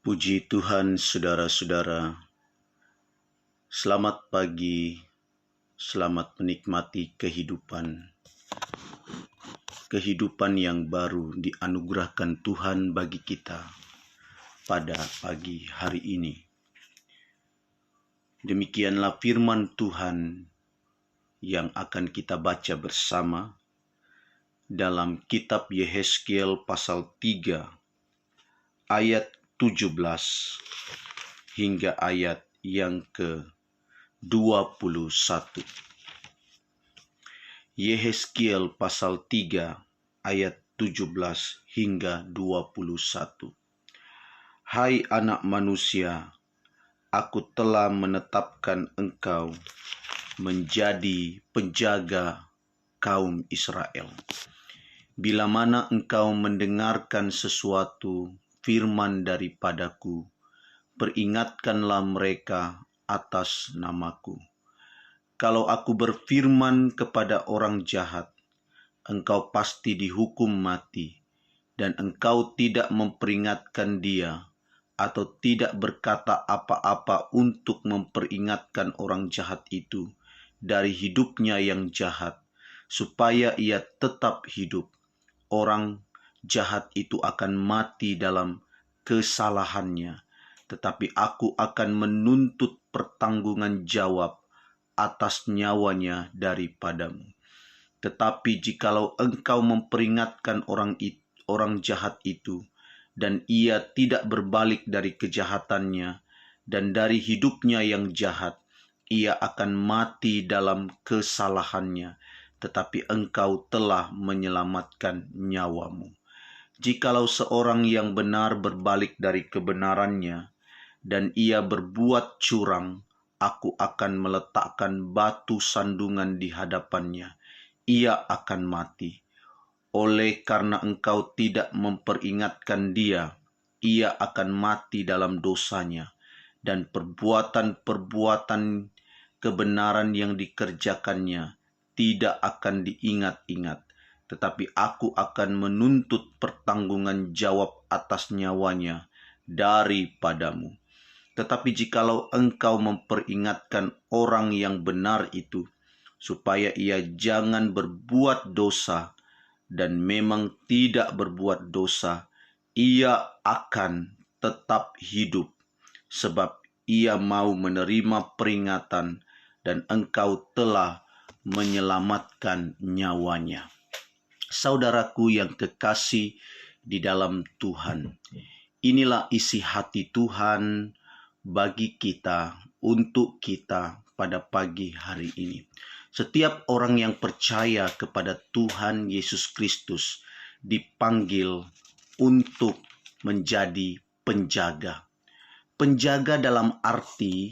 Puji Tuhan, saudara-saudara. Selamat pagi, selamat menikmati kehidupan. Kehidupan yang baru dianugerahkan Tuhan bagi kita pada pagi hari ini. Demikianlah firman Tuhan yang akan kita baca bersama dalam kitab Yehezkiel pasal 3 ayat 17 hingga ayat yang ke-21. Yehezkiel pasal 3 ayat 17 hingga 21. Hai anak manusia, aku telah menetapkan engkau menjadi penjaga kaum Israel. Bila mana engkau mendengarkan sesuatu firman daripadaku, peringatkanlah mereka atas namaku. Kalau aku berfirman kepada orang jahat, engkau pasti dihukum mati, dan engkau tidak memperingatkan dia, atau tidak berkata apa-apa untuk memperingatkan orang jahat itu dari hidupnya yang jahat, supaya ia tetap hidup, orang jahat itu akan mati dalam kesalahannya, tetapi aku akan menuntut pertanggungan jawab atas nyawanya daripadamu. Tetapi jikalau engkau memperingatkan orang jahat itu, dan ia tidak berbalik dari kejahatannya, dan dari hidupnya yang jahat, ia akan mati dalam kesalahannya, tetapi engkau telah menyelamatkan nyawamu. Jikalau seorang yang benar berbalik dari kebenarannya, dan ia berbuat curang, aku akan meletakkan batu sandungan di hadapannya. Ia akan mati. Oleh karena engkau tidak memperingatkan dia, ia akan mati dalam dosanya, dan perbuatan-perbuatan kebenaran yang dikerjakannya tidak akan diingat-ingat. Tetapi aku akan menuntut pertanggungan jawab atas nyawanya daripadamu. Tetapi jikalau engkau memperingatkan orang yang benar itu, supaya ia jangan berbuat dosa, dan memang tidak berbuat dosa, ia akan tetap hidup, sebab ia mau menerima peringatan, dan engkau telah menyelamatkan nyawanya. Saudaraku yang kekasih di dalam Tuhan, inilah isi hati Tuhan bagi kita, untuk kita pada pagi hari ini. Setiap orang yang percaya kepada Tuhan Yesus Kristus dipanggil untuk menjadi penjaga. Penjaga dalam arti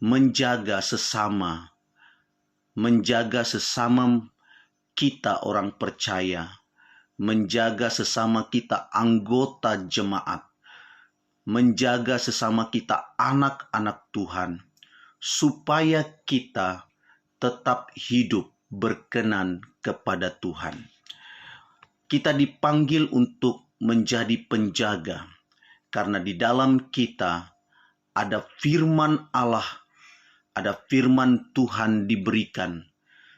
menjaga sesama kita orang percaya, menjaga sesama kita anggota jemaat, menjaga sesama kita anak-anak Tuhan, supaya kita tetap hidup berkenan kepada Tuhan. Kita dipanggil untuk menjadi penjaga, karena di dalam kita ada firman Allah, ada firman Tuhan diberikan,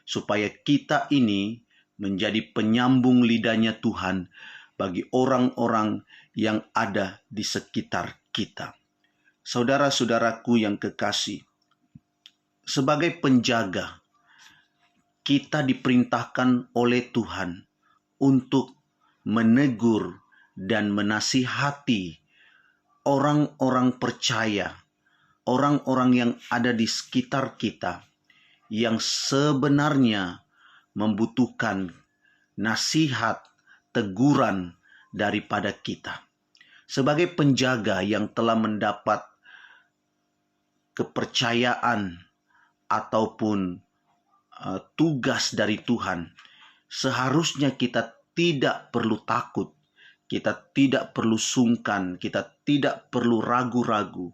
supaya kita ini menjadi penyambung lidahnya Tuhan bagi orang-orang yang ada di sekitar kita. Saudara-saudaraku yang kekasih, sebagai penjaga, kita diperintahkan oleh Tuhan untuk menegur dan menasihati orang-orang percaya, orang-orang yang ada di sekitar kita, yang sebenarnya membutuhkan nasihat, teguran daripada kita. Sebagai penjaga yang telah mendapat kepercayaan ataupun tugas dari Tuhan, seharusnya kita tidak perlu takut, kita tidak perlu sungkan, kita tidak perlu ragu-ragu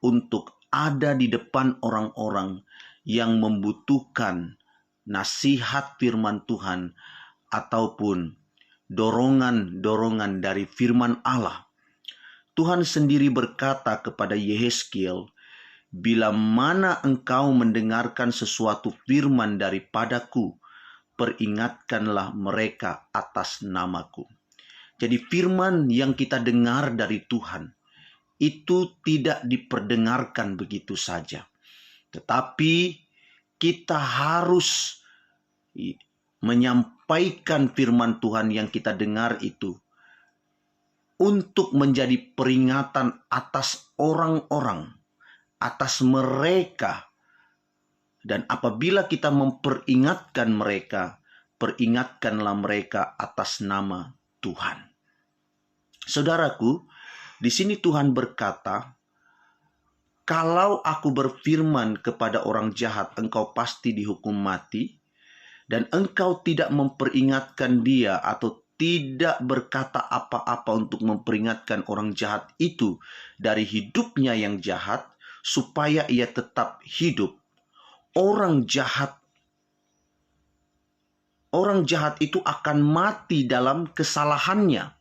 untuk ada di depan orang-orang yang membutuhkan nasihat firman Tuhan ataupun dorongan-dorongan dari firman Allah. Tuhan sendiri berkata kepada Yehezkiel, "Bila mana engkau mendengarkan sesuatu firman daripadaku, peringatkanlah mereka atas namaku." Jadi firman yang kita dengar dari Tuhan itu tidak diperdengarkan begitu saja. Tetapi kita harus menyampaikan firman Tuhan yang kita dengar itu untuk menjadi peringatan atas orang-orang, atas mereka. Dan apabila kita memperingatkan mereka, peringatkanlah mereka atas nama Tuhan. Saudaraku, di sini Tuhan berkata, "Kalau aku berfirman kepada orang jahat, engkau pasti dihukum mati, dan engkau tidak memperingatkan dia atau tidak berkata apa-apa untuk memperingatkan orang jahat itu dari hidupnya yang jahat, supaya ia tetap hidup. Orang jahat itu akan mati dalam kesalahannya.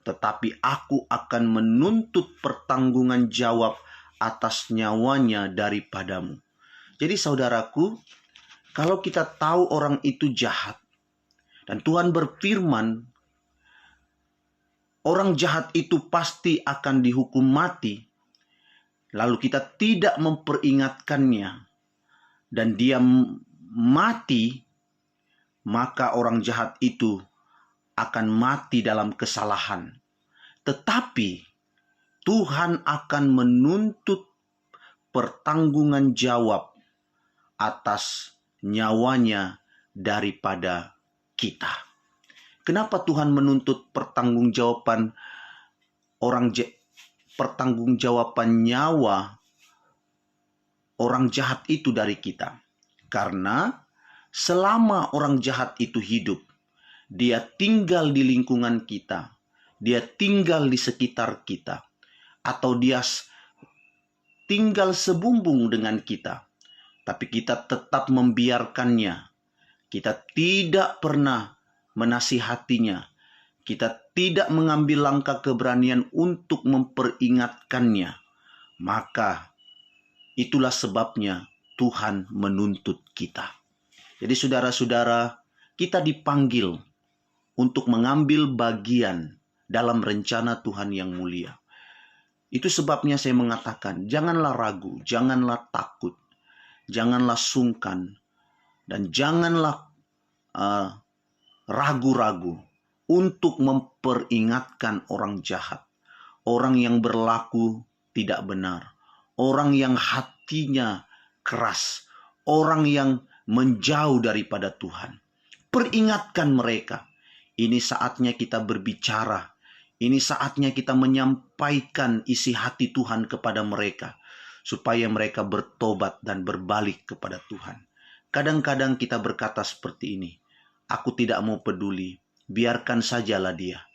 Tetapi aku akan menuntut pertanggungan jawab atas nyawanya daripadamu." Jadi saudaraku, kalau kita tahu orang itu jahat, dan Tuhan berfirman, orang jahat itu pasti akan dihukum mati, lalu kita tidak memperingatkannya, dan dia mati, maka orang jahat itu akan mati dalam kesalahan. Tetapi Tuhan akan menuntut pertanggungan jawab atas nyawanya daripada kita. Kenapa Tuhan menuntut pertanggungjawaban nyawa orang jahat itu dari kita? Karena selama orang jahat itu hidup, dia tinggal di lingkungan kita, dia tinggal di sekitar kita, atau dia tinggal sebumbung dengan kita, tapi kita tetap membiarkannya. Kita tidak pernah menasihatinya. Kita tidak mengambil langkah keberanian untuk memperingatkannya. Maka itulah sebabnya Tuhan menuntut kita. Jadi saudara-saudara, kita dipanggil untuk mengambil bagian dalam rencana Tuhan yang mulia. Itu sebabnya saya mengatakan, janganlah ragu, janganlah takut, janganlah sungkan, dan janganlah ragu-ragu untuk memperingatkan orang jahat, orang yang berlaku tidak benar, orang yang hatinya keras, orang yang menjauh daripada Tuhan. Peringatkan mereka. Ini saatnya kita berbicara. Ini saatnya kita menyampaikan isi hati Tuhan kepada mereka, supaya mereka bertobat dan berbalik kepada Tuhan. Kadang-kadang kita berkata seperti ini, "Aku tidak mau peduli, biarkan sajalah dia."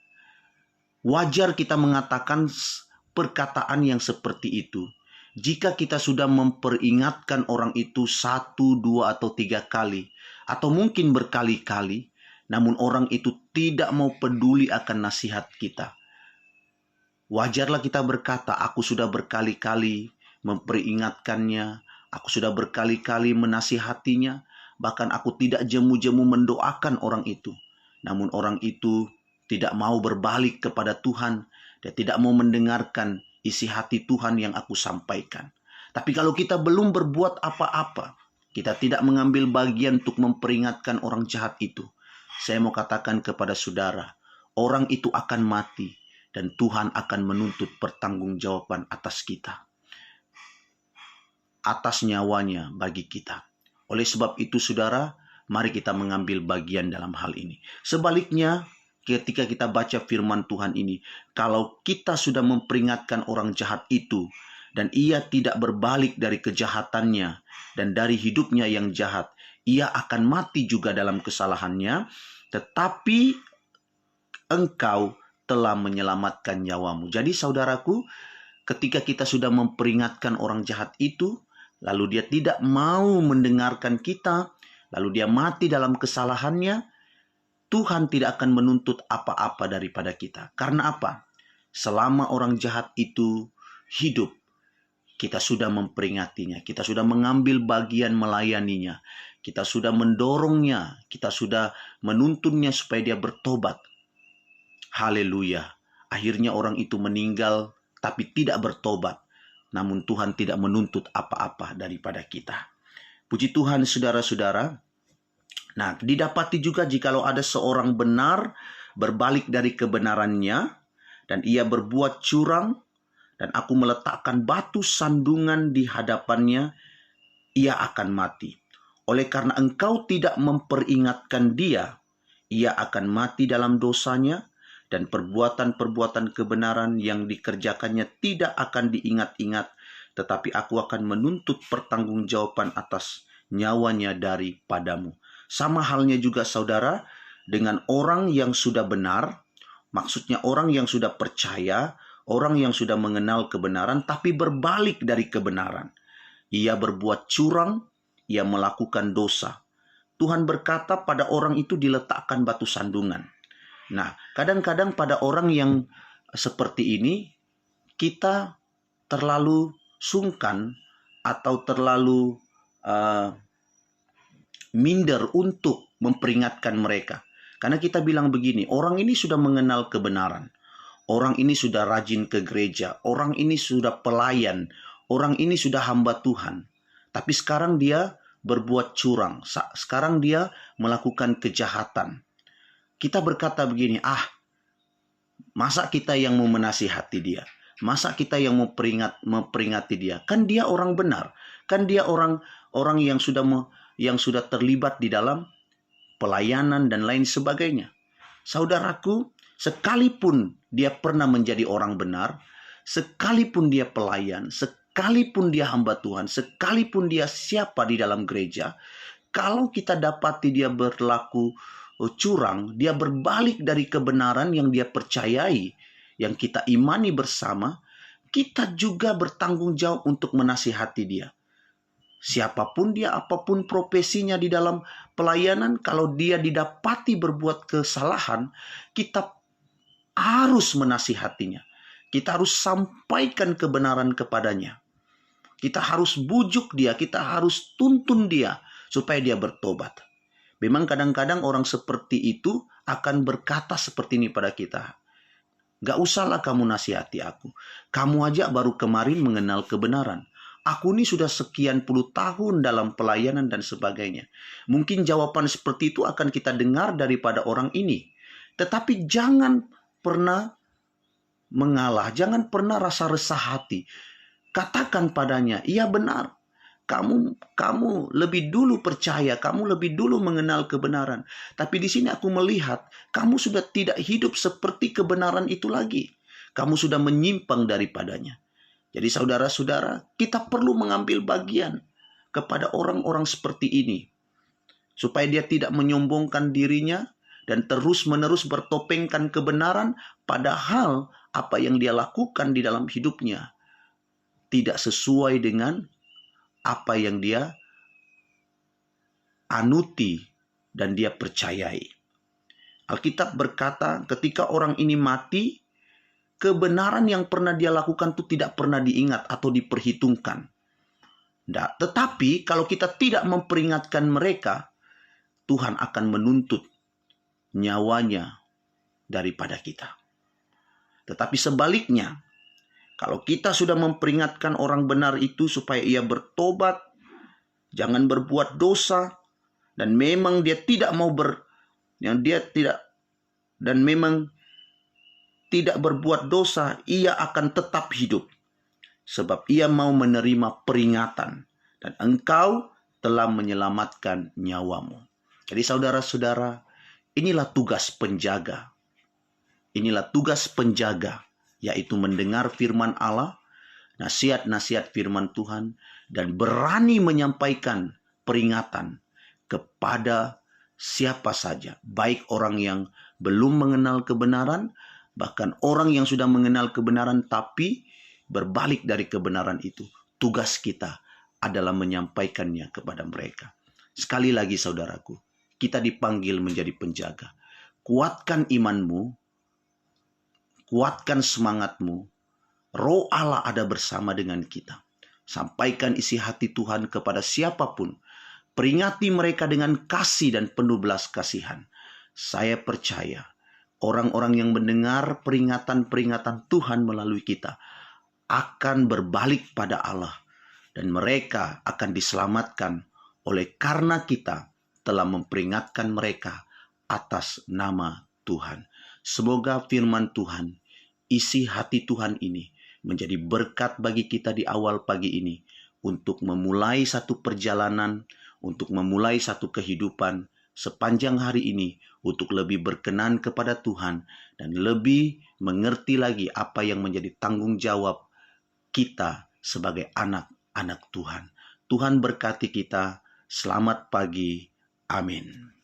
Wajar kita mengatakan perkataan yang seperti itu jika kita sudah memperingatkan orang itu 1, 2, atau 3 kali, atau mungkin berkali-kali, namun orang itu tidak mau peduli akan nasihat kita. Wajarlah kita berkata, "Aku sudah berkali-kali memperingatkannya, aku sudah berkali-kali menasihatinya, bahkan aku tidak jemu-jemu mendoakan orang itu. Namun orang itu tidak mau berbalik kepada Tuhan, dia tidak mau mendengarkan isi hati Tuhan yang aku sampaikan." Tapi kalau kita belum berbuat apa-apa, kita tidak mengambil bagian untuk memperingatkan orang jahat itu, saya mau katakan kepada saudara, orang itu akan mati dan Tuhan akan menuntut pertanggungjawaban atas kita, atas nyawanya bagi kita. Oleh sebab itu saudara, mari kita mengambil bagian dalam hal ini. Sebaliknya, ketika kita baca firman Tuhan ini, kalau kita sudah memperingatkan orang jahat itu, dan ia tidak berbalik dari kejahatannya dan dari hidupnya yang jahat, ia akan mati juga dalam kesalahannya, tetapi engkau telah menyelamatkan nyawamu. Jadi saudaraku, ketika kita sudah memperingatkan orang jahat itu, lalu dia tidak mau mendengarkan kita, lalu dia mati dalam kesalahannya, Tuhan tidak akan menuntut apa-apa daripada kita. Karena apa? Selama orang jahat itu hidup, kita sudah memperingatinya, kita sudah mengambil bagian melayaninya, kita sudah mendorongnya, kita sudah menuntunnya supaya dia bertobat. Haleluya. Akhirnya orang itu meninggal tapi tidak bertobat. Namun Tuhan tidak menuntut apa-apa daripada kita. Puji Tuhan saudara-saudara. Nah, didapati juga jikalau ada seorang benar berbalik dari kebenarannya dan ia berbuat curang dan aku meletakkan batu sandungan di hadapannya, ia akan mati. Oleh karena engkau tidak memperingatkan dia, ia akan mati dalam dosanya dan perbuatan-perbuatan kebenaran yang dikerjakannya tidak akan diingat-ingat, tetapi aku akan menuntut pertanggungjawaban atas nyawanya daripadamu. Sama halnya juga saudara dengan orang yang sudah benar, maksudnya orang yang sudah percaya, orang yang sudah mengenal kebenaran tapi berbalik dari kebenaran. Ia berbuat curang, ia melakukan dosa. Tuhan berkata pada orang itu diletakkan batu sandungan. Nah, kadang-kadang pada orang yang seperti ini, kita terlalu sungkan atau terlalu minder untuk memperingatkan mereka. Karena kita bilang begini, orang ini sudah mengenal kebenaran. Orang ini sudah rajin ke gereja. Orang ini sudah pelayan. Orang ini sudah hamba Tuhan. Tapi sekarang dia berbuat curang. Sekarang dia melakukan kejahatan. Kita berkata begini, masa kita yang mau menasihati dia? Masa kita yang mau memperingati dia? Kan dia orang benar. Kan dia orang yang sudah terlibat di dalam pelayanan dan lain sebagainya. Saudaraku, sekalipun dia pernah menjadi orang benar, sekalipun dia pelayan, sekalipun dia hamba Tuhan, sekalipun dia siapa di dalam gereja, kalau kita dapati dia berlaku curang, dia berbalik dari kebenaran yang dia percayai, yang kita imani bersama, kita juga bertanggung jawab untuk menasihati dia. Siapapun dia, apapun profesinya di dalam pelayanan, kalau dia didapati berbuat kesalahan, kita harus menasihatinya. Kita harus sampaikan kebenaran kepadanya. Kita harus bujuk dia, kita harus tuntun dia supaya dia bertobat. Memang kadang-kadang orang seperti itu akan berkata seperti ini pada kita. Gak usahlah kamu nasihati aku. Kamu aja baru kemarin mengenal kebenaran. Aku ini sudah sekian puluh tahun dalam pelayanan dan sebagainya. Mungkin jawaban seperti itu akan kita dengar daripada orang ini. Tetapi jangan pernah mengalah. Jangan pernah rasa resah hati. Katakan padanya, iya benar. Kamu lebih dulu percaya, kamu lebih dulu mengenal kebenaran. Tapi di sini aku melihat, kamu sudah tidak hidup seperti kebenaran itu lagi. Kamu sudah menyimpang daripadanya. Jadi saudara-saudara, kita perlu mengambil bagian kepada orang-orang seperti ini. Supaya dia tidak menyombongkan dirinya dan terus-menerus bertopengkan kebenaran, padahal apa yang dia lakukan di dalam hidupnya tidak sesuai dengan apa yang dia anuti dan dia percayai. Alkitab berkata ketika orang ini mati, kebenaran yang pernah dia lakukan itu tidak pernah diingat atau diperhitungkan. Tetapi kalau kita tidak memperingatkan mereka, Tuhan akan menuntut nyawanya daripada kita. Tetapi sebaliknya, kalau kita sudah memperingatkan orang benar itu supaya ia bertobat, jangan berbuat dosa, dan memang dia tidak mau tidak berbuat dosa, ia akan tetap hidup. Sebab ia mau menerima peringatan, dan engkau telah menyelamatkan nyawamu. Jadi saudara-saudara, inilah tugas penjaga. Inilah tugas penjaga, yaitu mendengar firman Allah, nasihat-nasihat firman Tuhan, dan berani menyampaikan peringatan kepada siapa saja. Baik orang yang belum mengenal kebenaran, bahkan orang yang sudah mengenal kebenaran tapi berbalik dari kebenaran itu. Tugas kita adalah menyampaikannya kepada mereka. Sekali lagi saudaraku, kita dipanggil menjadi penjaga. kuatkan imanmu, kuatkan semangatmu. Roh Allah ada bersama dengan kita. Sampaikan isi hati Tuhan kepada siapapun. Peringati mereka dengan kasih dan penuh belas kasihan. Saya percaya orang-orang yang mendengar peringatan-peringatan Tuhan melalui kita akan berbalik pada Allah. Dan mereka akan diselamatkan oleh karena kita telah memperingatkan mereka atas nama Tuhan. Semoga firman Tuhan, isi hati Tuhan ini menjadi berkat bagi kita di awal pagi ini untuk memulai satu perjalanan, untuk memulai satu kehidupan sepanjang hari ini, untuk lebih berkenan kepada Tuhan dan lebih mengerti lagi apa yang menjadi tanggung jawab kita sebagai anak-anak Tuhan. Tuhan berkati kita. Selamat pagi. Amin.